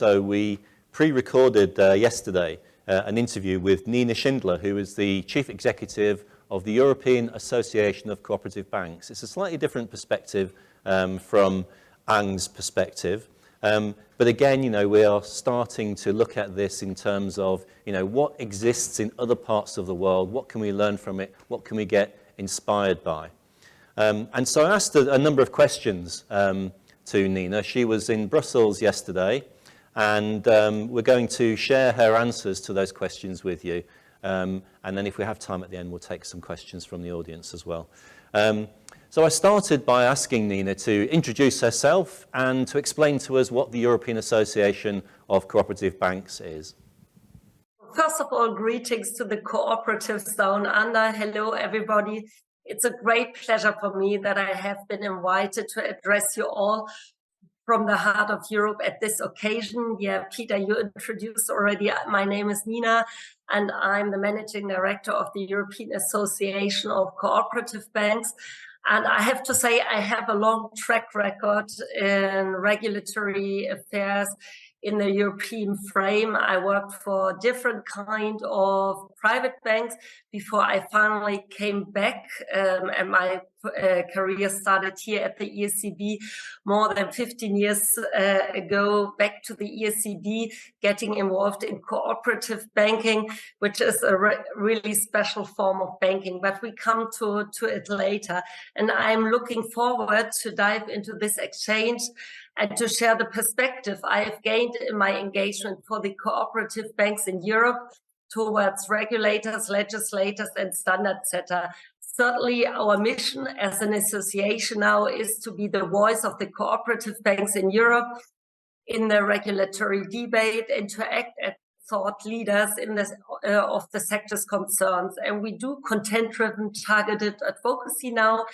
So we pre-recorded yesterday an interview with Nina Schindler, who is the Chief Executive of the European Association of Co-operative Banks. It's a slightly different perspective from Ang's perspective. But again, we are starting to look at this in terms of, what exists in other parts of the world, what can we learn from it, what can we get inspired by. And so I asked a number of questions to Nina. She was in Brussels yesterday, and we're going to share her answers to those questions with you. And then if we have time at the end, we'll take some questions from the audience as well. So I started by asking Nina to introduce herself and to explain to us what the European Association of Cooperative Banks is. First of all, greetings to the cooperatives down under. Hello, everybody. It's a great pleasure for me that I have been invited to address you all from the heart of Europe at this occasion. Yeah, Peter, you introduced already. My name is Nina, and I'm the Managing Director of the European Association of Cooperative Banks. And I have to say, I have a long track record in regulatory affairs in the European frame. I worked for different kind of private banks before I finally came back, and my career started here at the ECB more than 15 years ago, back to the ECB, getting involved in cooperative banking, which is a really special form of banking, but we come to it later. And I'm looking forward to dive into this exchange and to share the perspective I have gained in my engagement for the cooperative banks in Europe towards regulators, legislators, and standard setter. Certainly our mission as an association now is to be the voice of the cooperative banks in Europe in the regulatory debate and to act as thought leaders in this, of the sector's concerns. And we do content-driven targeted advocacy now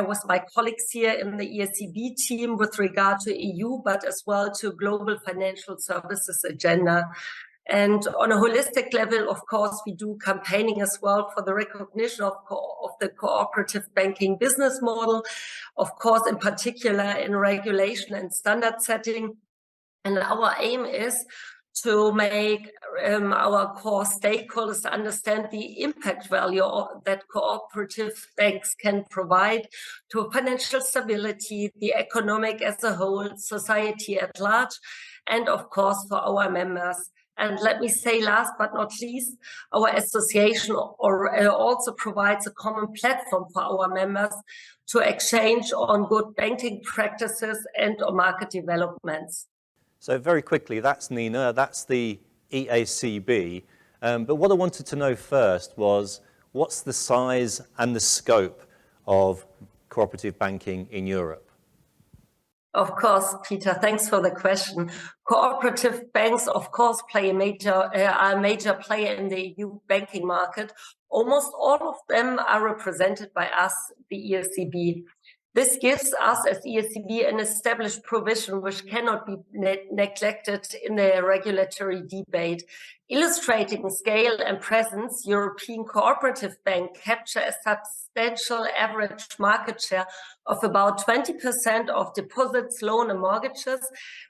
with my colleagues here in the ECB team with regard to EU, but as well to global financial services agenda. And on a holistic level, of course, we do campaigning as well for the recognition of the cooperative banking business model, of course, in particular in regulation and standard setting. And our aim is to make our core stakeholders understand the impact value that cooperative banks can provide to financial stability, the economic as a whole, society at large, and of course for our members. And let me say last but not least, our association also provides a common platform for our members to exchange on good banking practices and on market developments. So very quickly, that's Nina, that's the EACB. But what I wanted to know first was, what's the size and the scope of cooperative banking in Europe? Of course, Peter, thanks for the question. Cooperative banks, of course, are a major player in the EU banking market. Almost all of them are represented by us, the ECB. This gives us as ECB an established provision which cannot be neglected in the regulatory debate. Illustrating scale and presence, European Cooperative Bank capture a substantial average market share of about 20% of deposits, loans and mortgages,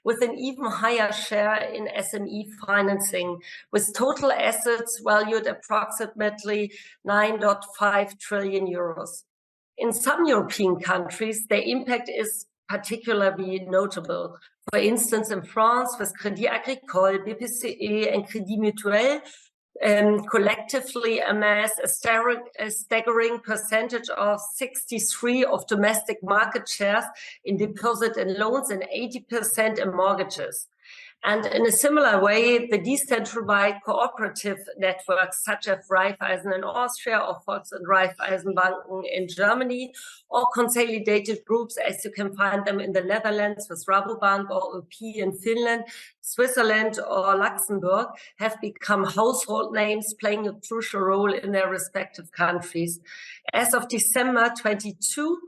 with an even higher share in SME financing, with total assets valued approximately 9.5 trillion euros. In some European countries, the impact is particularly notable. For instance, in France, with Crédit Agricole, BPCE, and Crédit Mutuel, collectively amass a staggering percentage of 63% of domestic market shares in deposit and loans and 80% in mortgages. And in a similar way, the decentralized cooperative networks such as Raiffeisen in Austria or Volks- und Raiffeisenbanken in Germany, or consolidated groups as you can find them in the Netherlands with Rabobank or OP in Finland, Switzerland or Luxembourg, have become household names playing a crucial role in their respective countries. As of December 22,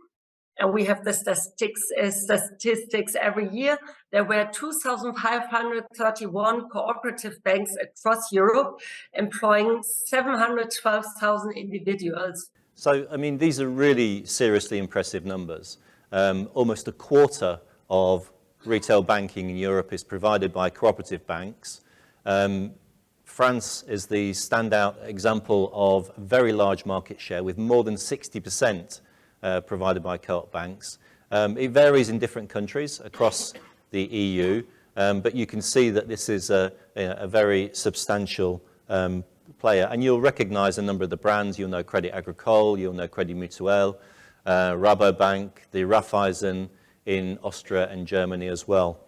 and we have the statistics every year, there were 2,531 cooperative banks across Europe, employing 712,000 individuals. So, I mean, these are really seriously impressive numbers. Almost a quarter of retail banking in Europe is provided by cooperative banks. France is the standout example of very large market share with more than 60% provided by co-op banks. It varies in different countries across the EU, but you can see that this is a very substantial player. And you'll recognize a number of the brands. You'll know Crédit Agricole, you'll know Crédit Mutuel, Rabobank, the Raiffeisen in Austria and Germany as well.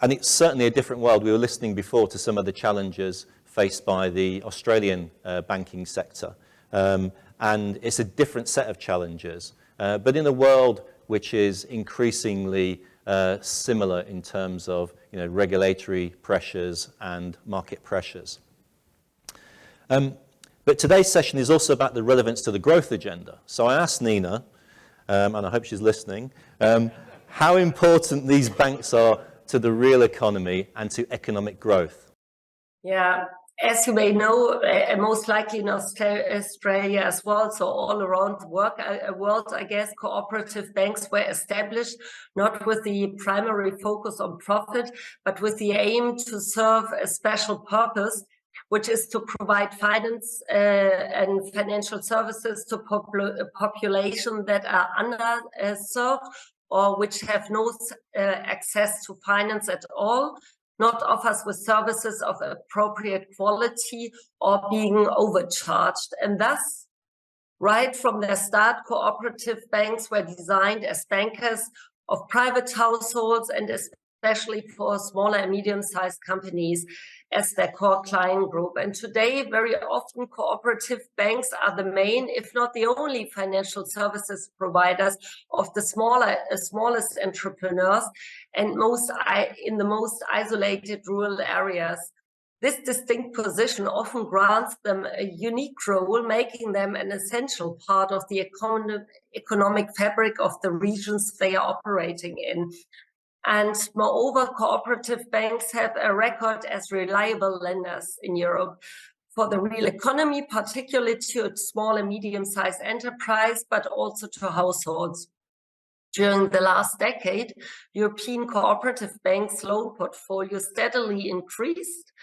And it's certainly a different world. We were listening before to some of the challenges faced by the Australian banking sector. And it's a different set of challenges, but in a world which is increasingly similar in terms of regulatory pressures and market pressures. But today's session is also about the relevance to the growth agenda. So I asked Nina, and I hope she's listening, how important these banks are to the real economy and to economic growth. Yeah, as you may know, most likely in Australia as well, so all around the world, I guess, cooperative banks were established not with the primary focus on profit, but with the aim to serve a special purpose, which is to provide finance and financial services to population that are underserved or which have no access to finance at all, not offers with services of appropriate quality or being overcharged. And thus, right from their start, cooperative banks were designed as bankers of private households and especially for smaller and medium-sized companies as their core client group. And today, very often, cooperative banks are the main, if not the only, financial services providers of the smallest entrepreneurs and in the most isolated rural areas. This distinct position often grants them a unique role, making them an essential part of the economic fabric of the regions they are operating in. And moreover, cooperative banks have a record as reliable lenders in Europe for the real economy, particularly to small and medium-sized enterprise, but also to households. During the last decade, European cooperative banks' loan portfolio steadily increased,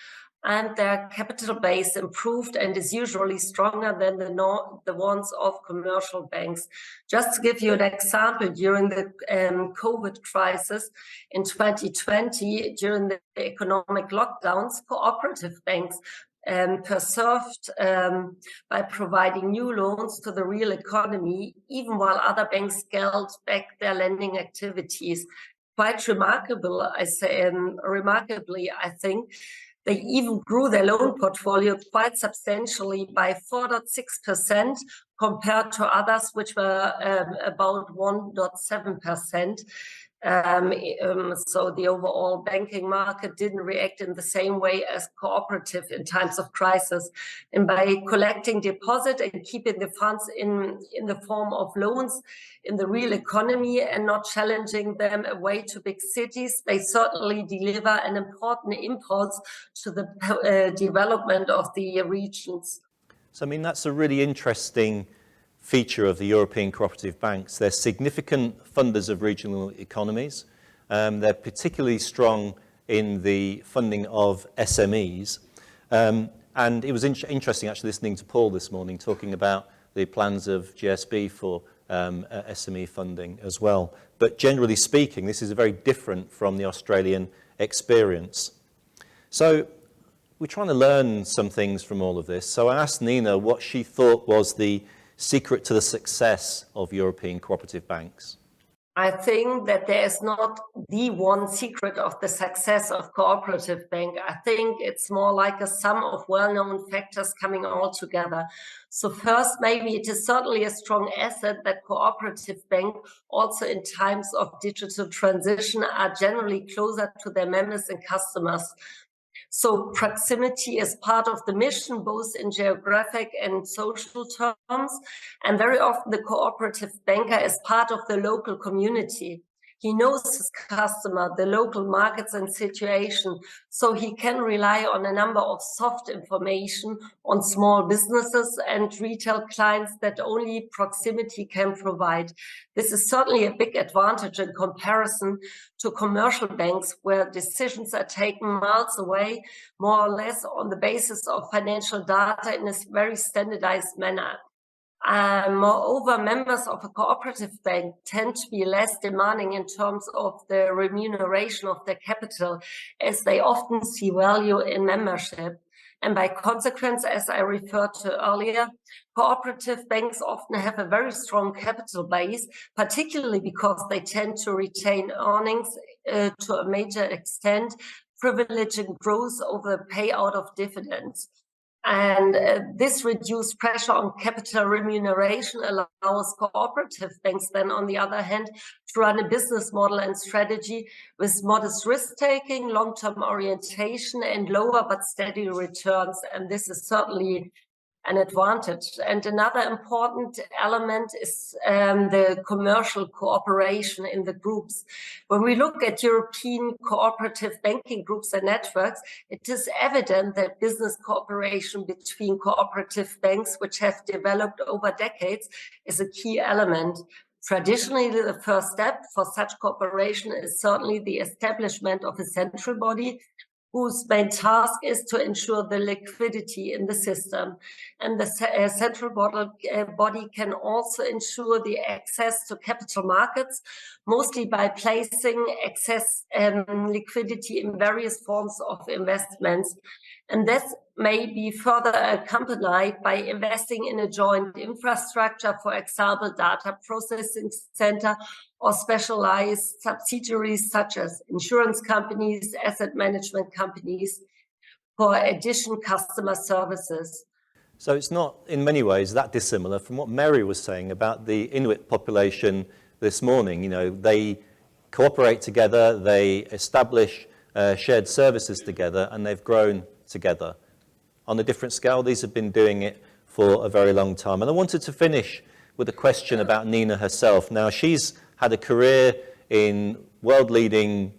and their capital base improved and is usually stronger than the ones of commercial banks. Just to give you an example, during the COVID crisis in 2020, during the economic lockdowns, cooperative banks persevered by providing new loans to the real economy, even while other banks scaled back their lending activities. Quite remarkably, I think, they even grew their loan portfolio quite substantially by 4.6% compared to others, which were about 1.7%. So the overall banking market didn't react in the same way as cooperative in times of crisis. And by collecting deposit and keeping the funds in the form of loans in the real economy and not challenging them away to big cities, they certainly deliver an important impulse to the development of the regions. So, I mean, that's a really interesting feature of the European cooperative banks. They're significant funders of regional economies. They're particularly strong in the funding of SMEs. And it was interesting actually listening to Paul this morning talking about the plans of GSB for SME funding as well. But generally speaking, this is very different from the Australian experience. So we're trying to learn some things from all of this. So I asked Nina what she thought was the secret to the success of European cooperative banks. I think that there is not the one secret of the success of cooperative bank. I think it's more like a sum of well-known factors coming all together. So first, maybe it is certainly a strong asset that cooperative bank, also in times of digital transition, are generally closer to their members and customers. So proximity is part of the mission, both in geographic and social terms. And very often the cooperative banker is part of the local community. He knows his customer, the local markets and situation, so he can rely on a number of soft information on small businesses and retail clients that only proximity can provide. This is certainly a big advantage in comparison to commercial banks, where decisions are taken miles away, more or less on the basis of financial data in a very standardized manner. Moreover, members of a cooperative bank tend to be less demanding in terms of the remuneration of their capital, as they often see value in membership. And by consequence, as I referred to earlier, cooperative banks often have a very strong capital base, particularly because they tend to retain earnings to a major extent, privileging growth over the payout of dividends. And this reduced pressure on capital remuneration allows cooperative banks then, on the other hand, to run a business model and strategy with modest risk-taking, long-term orientation, and lower but steady returns. And this is certainly an advantage. And another important element is the commercial cooperation in the groups. When we look at European cooperative banking groups and networks, it is evident that business cooperation between cooperative banks, which have developed over decades, is a key element. Traditionally, the first step for such cooperation is certainly the establishment of a central body whose main task is to ensure the liquidity in the system. And the central body can also ensure the access to capital markets, mostly by placing excess liquidity in various forms of investments. And this may be further accompanied by investing in a joint infrastructure, for example, data processing center, or specialized subsidiaries such as insurance companies, asset management companies, for additional customer services. So it's not in many ways that dissimilar from what Mary was saying about the Inuit population this morning. You know, they cooperate together, they establish shared services together, and they've grown together. On a different scale, these have been doing it for a very long time. And I wanted to finish with a question about Nina herself. Now, she's had a career in world-leading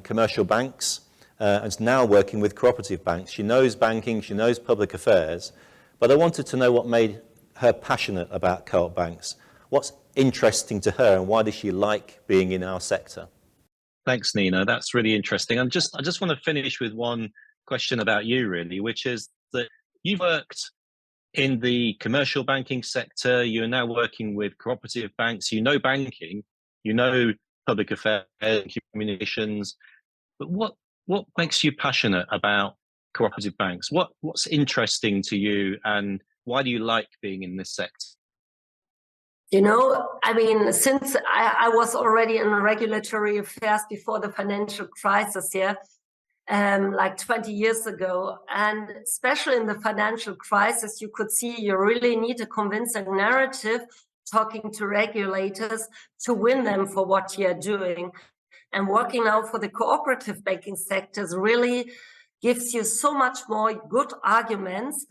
commercial banks and is now working with cooperative banks. She knows banking, she knows public affairs, but I wanted to know what made her passionate about co-op banks. What's interesting to her, and why does she like being in our sector? Thanks, Nina. That's really interesting. I just want to finish with one question about you, really, which is that you've worked in the commercial banking sector, you're now working with cooperative banks, you know banking, you know public affairs, communications, but what makes you passionate about cooperative banks? What's interesting to you, and why do you like being in this sector? You know, I mean, since I was already in regulatory affairs before the financial crisis here, like 20 years ago, and especially in the financial crisis, you could see you really need a convincing narrative talking to regulators to win them for what you're doing. And working now for the cooperative banking sectors really gives you so much more good arguments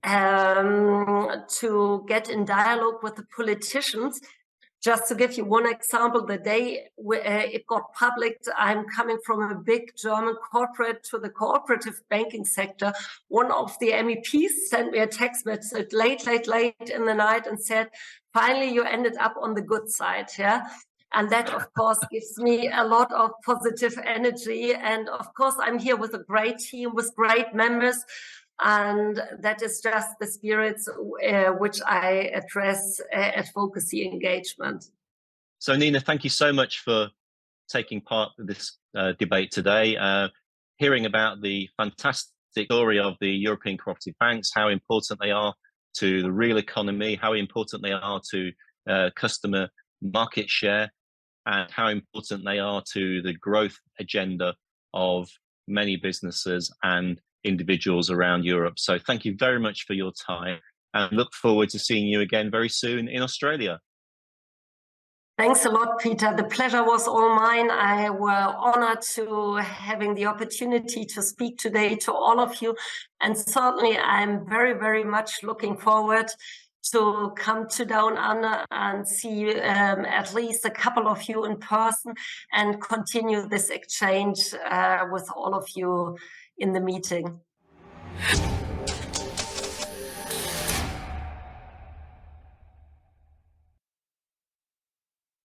to get in dialogue with the politicians. Just to give you one example, the day it got public, I'm coming from a big German corporate to the cooperative banking sector. One of the MEPs sent me a text message late in the night and said, finally, you ended up on the good side, yeah? And that, of course, gives me a lot of positive energy. And of course, I'm here with a great team, with great members. And that is just the spirits which I address at Advocacy Engagement. So, Nina, thank you so much for taking part in this debate today, hearing about the fantastic story of the European cooperative banks, how important they are to the real economy, how important they are to customer market share, and how important they are to the growth agenda of many businesses and individuals around Europe. So thank you very much for your time, and look forward to seeing you again very soon in Australia. Thanks a lot, Peter. The pleasure was all mine. I were honored to having the opportunity to speak today to all of you. And certainly I'm very, very much looking forward to come to Down Under and see at least a couple of you in person and continue this exchange with all of you in the meeting.